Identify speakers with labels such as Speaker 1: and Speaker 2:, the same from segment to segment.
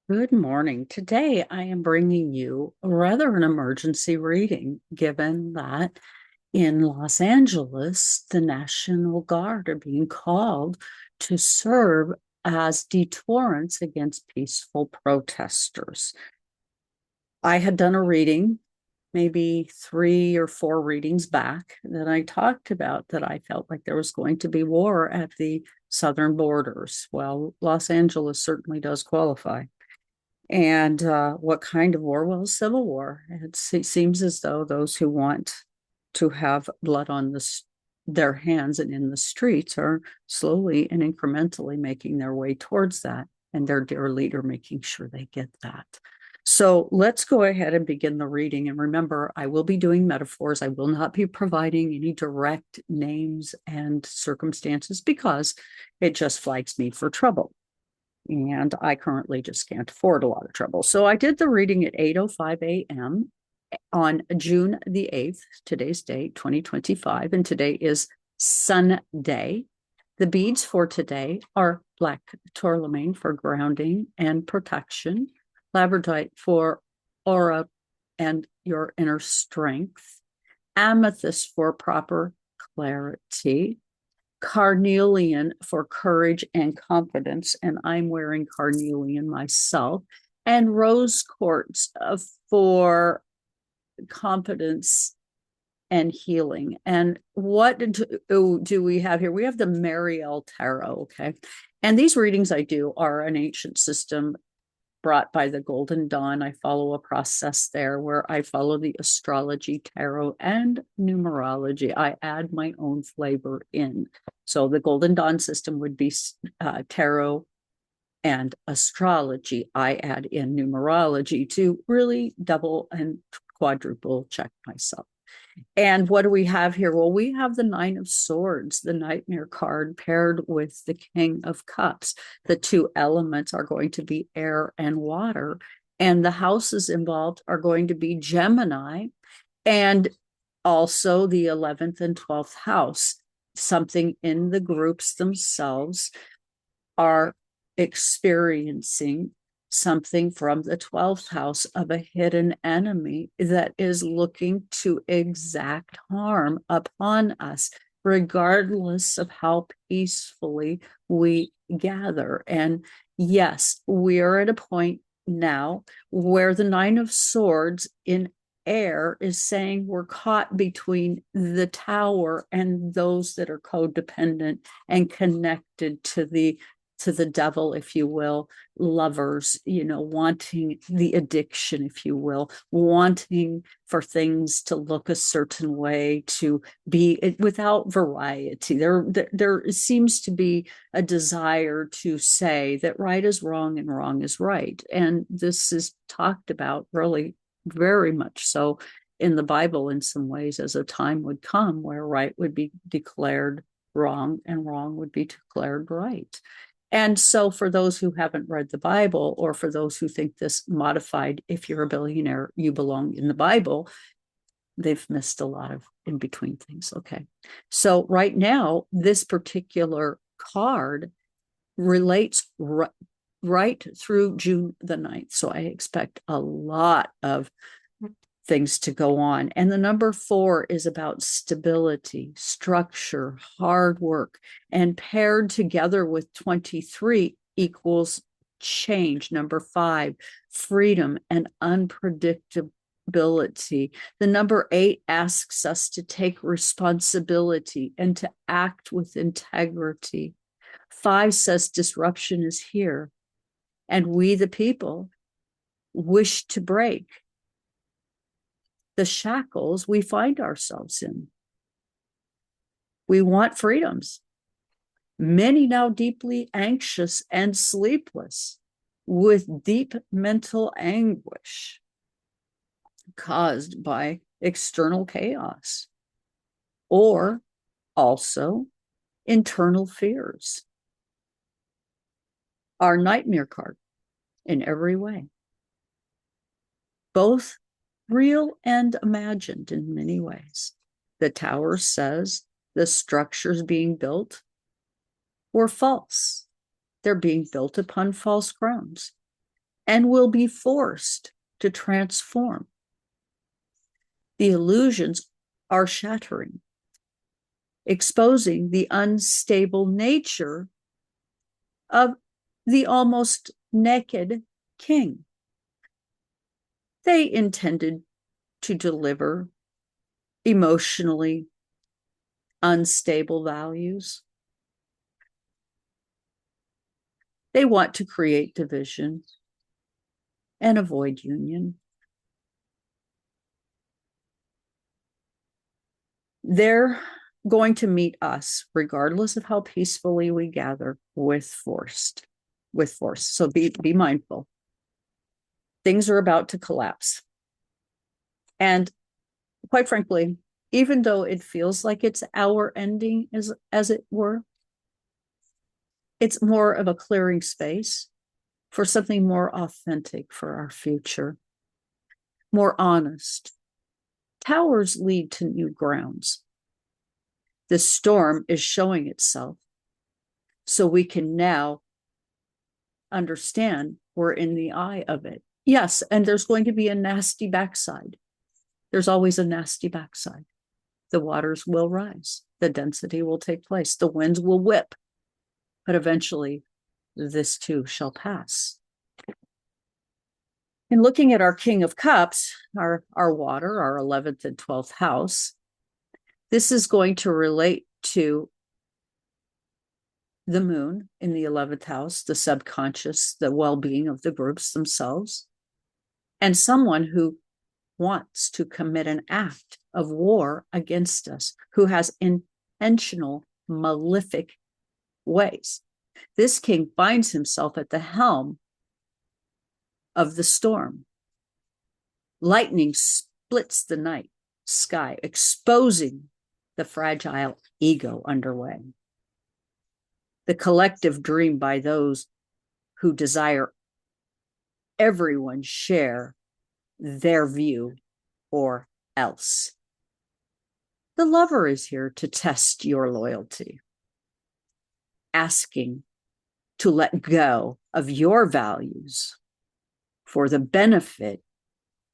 Speaker 1: Good morning. Today I am bringing you rather an emergency reading, given that in Los Angeles, the National Guard are being called to serve as deterrents against peaceful protesters. I had done a reading maybe 3 or 4 readings back that I talked about that I felt like there was going to be war at the southern borders. Well, Los Angeles certainly does qualify. And what kind of war? Well, civil war. It seems as though those who want to have blood on their hands and in the streets are slowly and incrementally making their way towards that, and their dear leader making sure they get that. So let's go ahead and begin the reading. And remember, I will be doing metaphors. I will not be providing any direct names and circumstances because it just flags me for trouble. And I currently just can't afford a lot of trouble. So I did the reading at 8:05 a.m. on June the 8th, today's date, 2025, and today is Sunday. The beads for today are black tourmaline for grounding and protection, labradorite for aura and your inner strength, amethyst for proper clarity, carnelian for courage and confidence, and I'm wearing carnelian myself, and rose quartz for confidence and healing. And what do we have here? We have the Mariel Tarot, okay? And these readings I do are an ancient system brought by the Golden Dawn. I follow a process there where I follow the astrology, tarot, and numerology. I add my own flavor in. So the Golden Dawn system would be tarot and astrology. I add in numerology to really double and quadruple check myself. And what do we have here? Well, we have the Nine of Swords, the Nightmare card, paired with the King of Cups. The two elements are going to be air and water. And the houses involved are going to be Gemini and also the 11th and 12th house. Something in the groups themselves are experiencing something from the 12th house of a hidden enemy that is looking to exact harm upon us, regardless of how peacefully we gather. And yes, we are at a point now where the Nine of Swords in air is saying we're caught between the tower and those that are codependent and connected to the devil, if you will, lovers, wanting the addiction, if you will, wanting for things to look a certain way, to be without variety. There seems to be a desire to say that right is wrong and wrong is right. And this is talked about really very much so in the Bible in some ways, as a time would come where right would be declared wrong and wrong would be declared right. And so for those who haven't read the Bible, or for those who think this modified, if you're a billionaire, you belong in the Bible, they've missed a lot of in between things. Okay. So right now, this particular card relates right through June the 9th. So I expect a lot of things to go on. And the number 4 is about stability, structure, hard work, and paired together with 23 equals change. Number 5, freedom and unpredictability. The number 8 asks us to take responsibility and to act with integrity. 5 says disruption is here, and we, the people, wish to break the shackles we find ourselves in. We want freedoms. Many now deeply anxious and sleepless with deep mental anguish caused by external chaos, or also internal fears. Our nightmare card in every way, both real and imagined in many ways. The tower says the structures being built were false. They're being built upon false grounds. and will be forced to transform. The illusions are shattering, exposing the unstable nature of the almost naked king. They intended to deliver emotionally unstable values. They want to create division and avoid union. They're going to meet us, regardless of how peacefully we gather, with force. So be mindful. Things are about to collapse. And quite frankly, even though it feels like it's our ending, as it were, it's more of a clearing space for something more authentic for our future, more honest. Towers lead to new grounds. The storm is showing itself, so we can now understand we're in the eye of it. Yes, and there's going to be a nasty backside. There's always a nasty backside. The waters will rise. The density will take place. The winds will whip. But eventually, this too shall pass. In looking at our King of Cups, our water, our 11th and 12th house, this is going to relate to the moon in the 11th house, the subconscious, the well-being of the groups themselves, and someone who wants to commit an act of war against us, who has intentional, malefic ways. This king finds himself at the helm of the storm. Lightning splits the night sky, exposing the fragile ego underway. The collective dream by those who desire everyone share their view or else. The lover is here to test your loyalty, asking to let go of your values for the benefit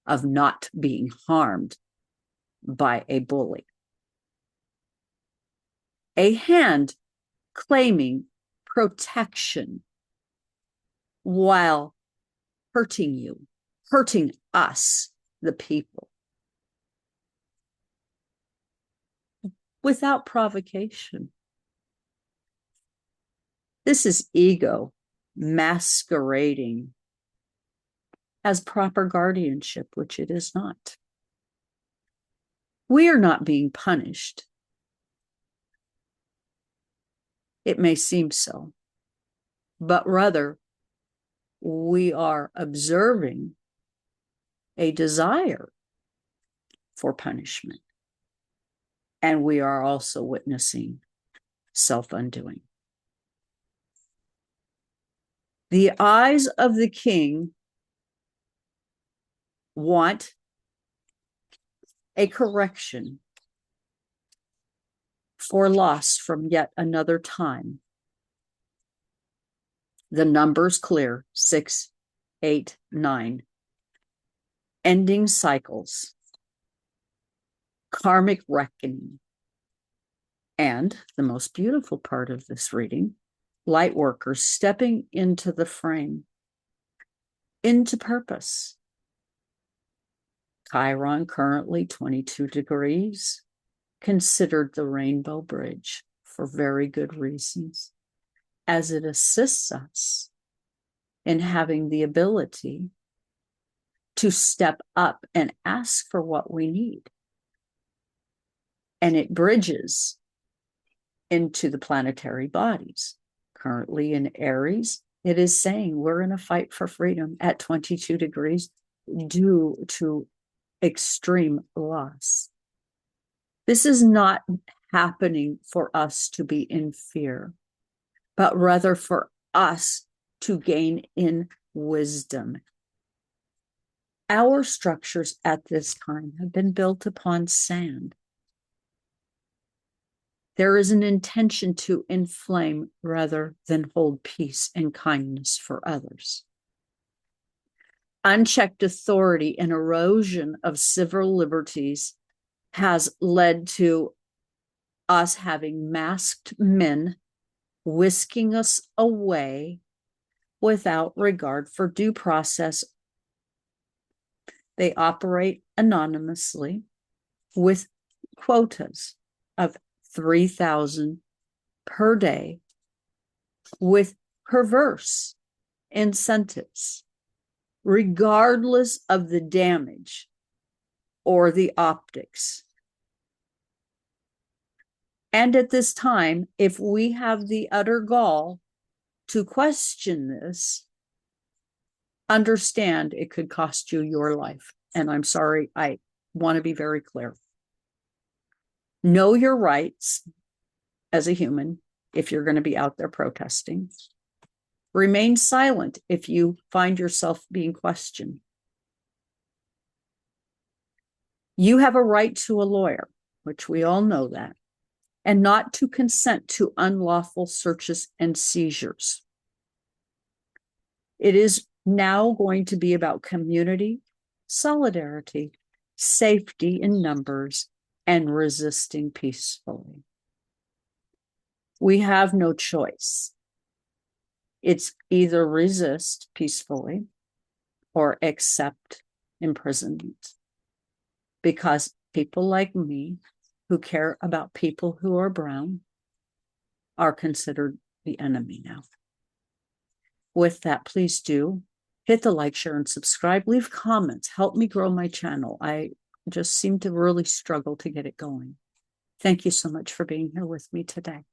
Speaker 1: of not being harmed by a bully. A hand claiming protection while hurting you, hurting us, the people, without provocation. This is ego masquerading as proper guardianship, which it is not. We are not being punished. It may seem so, but rather we are observing a desire for punishment. And we are also witnessing self-undoing. The eyes of the king want a correction for loss from yet another time. The number's clear, 6, 8, 9. Ending cycles, karmic reckoning, and the most beautiful part of this reading, lightworkers stepping into the frame, into purpose. Chiron currently 22 degrees, considered the rainbow bridge for very good reasons, as it assists us in having the ability to step up and ask for what we need. And it bridges into the planetary bodies. Currently in Aries, it is saying we're in a fight for freedom at 22 degrees due to extreme loss. This is not happening for us to be in fear, but rather for us to gain in wisdom. Our structures at this time have been built upon sand. There is an intention to inflame rather than hold peace and kindness for others. Unchecked authority and erosion of civil liberties has led to us having masked men whisking us away without regard for due process. They operate anonymously with quotas of 3,000 per day with perverse incentives, regardless of the damage or the optics. And at this time, if we have the utter gall to question this, understand it could cost you your life. And I'm sorry, I want to be very clear. Know your rights as a human if you're going to be out there protesting. Remain silent if you find yourself being questioned. You have a right to a lawyer, which we all know that, and not to consent to unlawful searches and seizures. It is now going to be about community, solidarity, safety in numbers, and resisting peacefully. We have no choice. It's either resist peacefully or accept imprisonment. Because people like me who care about people who are brown are considered the enemy now. With that, please do hit the like, share, and subscribe. Leave comments. Help me grow my channel. I just seem to really struggle to get it going. Thank you so much for being here with me today.